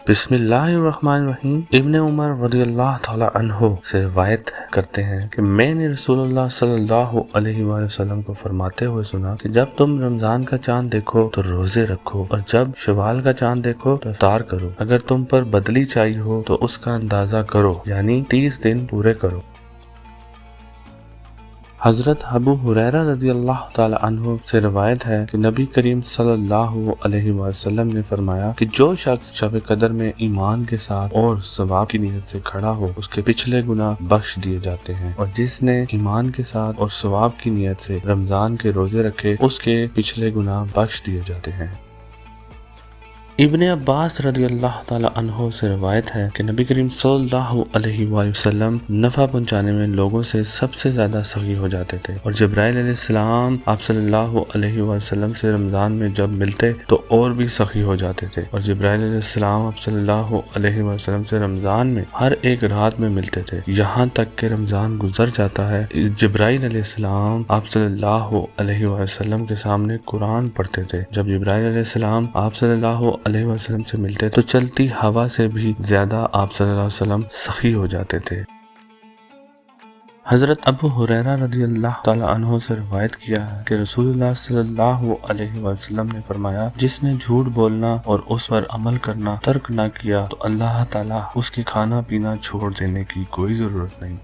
بسم اللہ الرحمن الرحیم۔ ابن عمر رضی اللہ تعالی عنہ سے روایت کرتے ہیں کہ میں نے رسول اللہ صلی اللہ علیہ وآلہ وسلم کو فرماتے ہوئے سنا کہ جب تم رمضان کا چاند دیکھو تو روزے رکھو، اور جب شوال کا چاند دیکھو تو افطار کرو۔ اگر تم پر بدلی چاہیے ہو تو اس کا اندازہ کرو، یعنی 30 دن پورے کرو۔ حضرت ابو ہریرہ رضی اللہ تعالی عنہ سے روایت ہے کہ نبی کریم صلی اللہ علیہ وسلم نے فرمایا کہ جو شخص شب قدر میں ایمان کے ساتھ اور ثواب کی نیت سے کھڑا ہو اس کے پچھلے گناہ بخش دیے جاتے ہیں، اور جس نے ایمان کے ساتھ اور ثواب کی نیت سے رمضان کے روزے رکھے اس کے پچھلے گناہ بخش دیے جاتے ہیں۔ ابن عباس رضی اللہ تعالی عنہ سے روایت ہے کہ نبی کریم صلی اللہ علیہ وآلہ وسلم نفع پہنچانے میں لوگوں سے سب سے زیادہ سخی ہو جاتے تھے، اور جبرائیل علیہ السلام آپ صلی اللہ علیہ وآلہ وسلم سے رمضان میں جب ملتے تو اور بھی سخی ہو جاتے تھے، اور جبرائیل علیہ السلام آپ صلی اللہ علیہ وآلہ وسلم سے رمضان میں ہر ایک رات میں ملتے تھے، یہاں تک کہ رمضان گزر جاتا ہے جبرائیل علیہ السلام آپ صلی اللہ علیہ وآلہ وسلم کے سامنے قرآن پڑھتے تھے۔ جب جبرائیل علیہ السلام آپ صلی اللہ علیہ وسلم سے ملتے تو چلتی ہوا سے بھی زیادہ آپ صلی اللہ علیہ وسلم سخی ہو جاتے تھے۔ حضرت ابو ہریرہ رضی اللہ تعالی عنہ سے روایت کیا ہے کہ رسول اللہ صلی اللہ علیہ وسلم نے فرمایا، جس نے جھوٹ بولنا اور اس پر عمل کرنا ترک نہ کیا تو اللہ تعالی اس کے کھانا پینا چھوڑ دینے کی کوئی ضرورت نہیں۔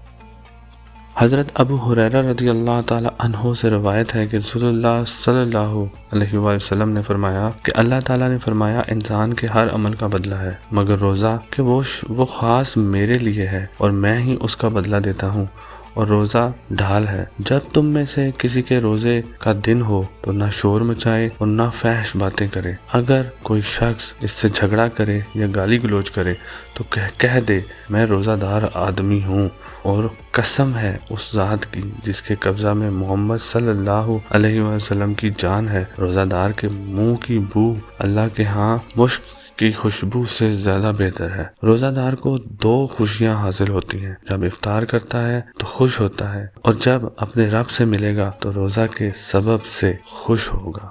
حضرت ابو ہریرہ رضی اللہ تعالی عنہ سے روایت ہے کہ رسول اللہ صلی اللہ علیہ وآلہ وسلم نے فرمایا کہ اللہ تعالیٰ نے فرمایا، انسان کے ہر عمل کا بدلہ ہے مگر روزہ، کہ وہ خاص میرے لیے ہے اور میں ہی اس کا بدلہ دیتا ہوں، اور روزہ ڈھال ہے۔ جب تم میں سے کسی کے روزے کا دن ہو تو نہ شور مچائے اور نہ فحش باتیں کرے۔ اگر کوئی شخص اس سے جھگڑا کرے یا گالی گلوچ کرے تو کہہ دے میں روزہ دار آدمی ہوں، اور قسم ہے اس ذات کی جس کے قبضہ میں محمد صلی اللہ علیہ وسلم کی جان ہے، روزہ دار کے منہ کی بو اللہ کے ہاں مشک کی خوشبو سے زیادہ بہتر ہے۔ روزہ دار کو 2 خوشیاں حاصل ہوتی ہیں، جب افطار کرتا ہے تو خوش ہوتا ہے، اور جب اپنے رب سے ملے گا تو روزہ کے سبب سے خوش ہوگا۔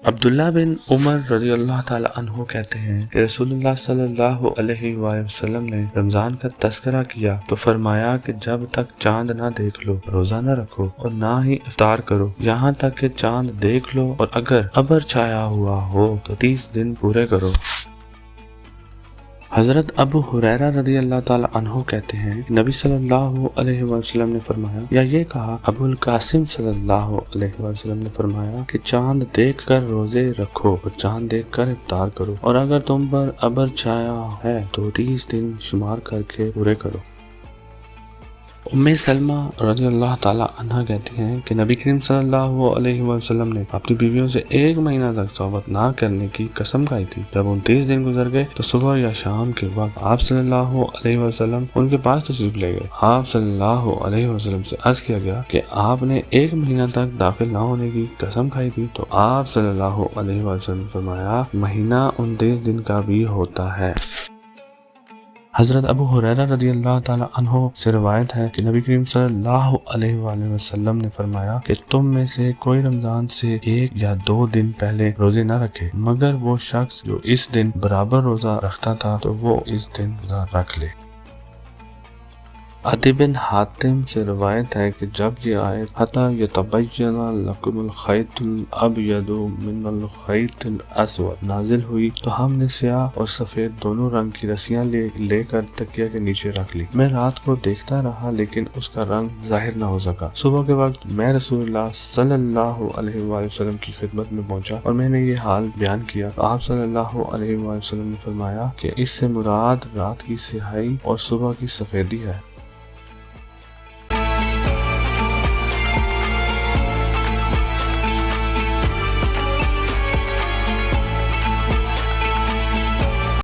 عبداللہ بن عمر رضی اللہ تعالی عنہ کہتے ہیں کہ رسول اللہ صلی اللہ علیہ وآلہ وسلم نے رمضان کا تذکرہ کیا تو فرمایا کہ جب تک چاند نہ دیکھ لو روزہ نہ رکھو اور نہ ہی افطار کرو، یہاں تک کہ چاند دیکھ لو، اور اگر ابر چھایا ہوا ہو تو 30 دن پورے کرو۔ حضرت ابو ہریرہ رضی اللہ تعالی عنہ کہتے ہیں کہ نبی صلی اللہ علیہ وسلم نے فرمایا، یا یہ کہا ابو القاسم صلی اللہ علیہ وسلم نے فرمایا کہ چاند دیکھ کر روزے رکھو اور چاند دیکھ کر افطار کرو، اور اگر تم پر ابر چھایا ہے تو 30 دن شمار کر کے پورے کرو۔ ام سلمہ رضی اللہ تعالی عنہ کہتی ہیں کہ نبی کریم صلی اللہ علیہ وسلم نے اپنی بیویوں سے 1 مہینہ تک صحبت نہ کرنے کی قسم کھائی تھی۔ جب 29 دن گزر گئے تو صبح یا شام کے وقت آپ صلی اللہ علیہ وسلم ان کے پاس تشریف لے گئے۔ آپ صلی اللہ علیہ وسلم سے عرض کیا گیا کہ آپ نے 1 مہینہ تک داخل نہ ہونے کی قسم کھائی تھی، تو آپ صلی اللہ علیہ وسلم نے فرمایا، مہینہ 29 دن کا بھی ہوتا ہے۔ حضرت ابو ہریرہ رضی اللہ تعالی عنہ سے روایت ہے کہ نبی کریم صلی اللہ علیہ وآلہ وسلم نے فرمایا کہ تم میں سے کوئی رمضان سے 1 یا 2 دن پہلے روزے نہ رکھے، مگر وہ شخص جو اس دن برابر روزہ رکھتا تھا تو وہ اس دن روزہ رکھ لے۔ عدی بن حاتم سے روایت ہے کہ جب یہ آیت حَتَّى يَتَبَيَّنَ لَكُمُ الْخَيْطُ الْأَبْيَضُ مِنَ الْخَيْطِ الْأَسْوَدِ نازل ہوئی تو ہم نے سیاہ اور سفید دونوں رنگ کی رسیاں لے کر تکیہ کے نیچے رکھ لی۔ میں رات کو دیکھتا رہا لیکن اس کا رنگ ظاہر نہ ہو سکا۔ صبح کے وقت میں رسول اللہ صلی اللہ علیہ وآلہ وسلم کی خدمت میں پہنچا اور میں نے یہ حال بیان کیا تو آپ صلی اللہ علیہ وآلہ وسلم نے فرمایا کہ اس سے مراد رات کی سیاہی اور صبح کی سفیدی ہے۔